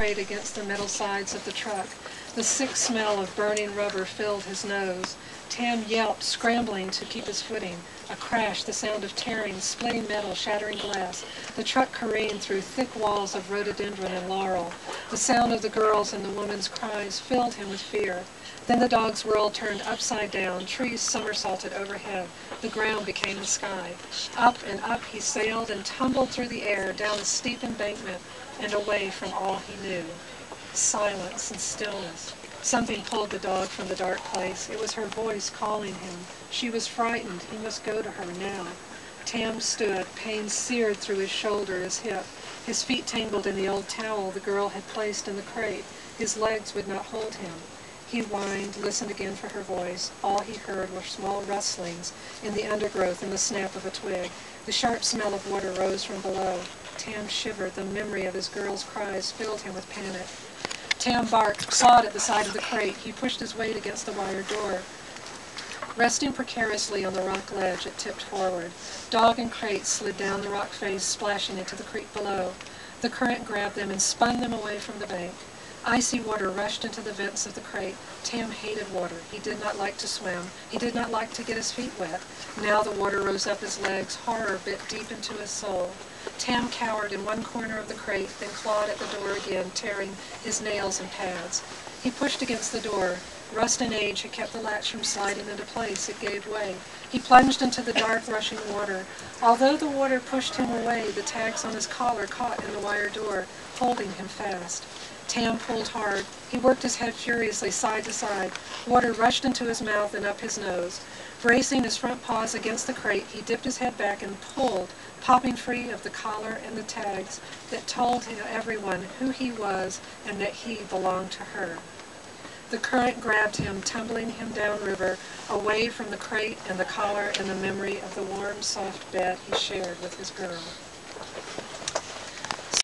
crate against the metal sides of the truck. The sick smell of burning rubber filled his nose. Tam yelped, scrambling to keep his footing. A crash, the sound of tearing, splitting metal, shattering glass. The truck careened through thick walls of rhododendron and laurel. The sound of the girls' and the woman's cries filled him with fear. Then the dog's world turned upside down. Trees somersaulted overhead. The ground became the sky. Up and up he sailed and tumbled through the air, down a steep embankment and away from all he knew. Silence and stillness. Something pulled the dog from the dark place. It was her voice calling him. She was frightened. He must go to her now. Tam stood, pain seared through his shoulder, his hip. His feet tangled in the old towel the girl had placed in the crate. His legs would not hold him. He whined, listened again for her voice. All he heard were small rustlings in the undergrowth and the snap of a twig. The sharp smell of water rose from below. Tam shivered. The memory of his girl's cries filled him with panic. Tam barked, clawed at the side of the crate. He pushed his weight against the wire door. Resting precariously on the rock ledge, it tipped forward. Dog and crate slid down the rock face, splashing into the creek below. The current grabbed them and spun them away from the bank. Icy water rushed into the vents of the crate. Tam hated water. He did not like to swim. He did not like to get his feet wet. Now the water rose up his legs. Horror bit deep into his soul. Tam cowered in one corner of the crate, then clawed at the door again, tearing his nails and pads. He pushed against the door. Rust and age had kept the latch from sliding into place. It gave way. He plunged into the dark, rushing water. Although the water pushed him away, the tags on his collar caught in the wire door, holding him fast. Tam pulled hard. He worked his head furiously, side to side. Water rushed into his mouth and up his nose. Bracing his front paws against the crate, he dipped his head back and pulled, popping free of the collar and the tags that told everyone who he was and that he belonged to her. The current grabbed him, tumbling him downriver, away from the crate and the collar and the memory of the warm, soft bed he shared with his girl.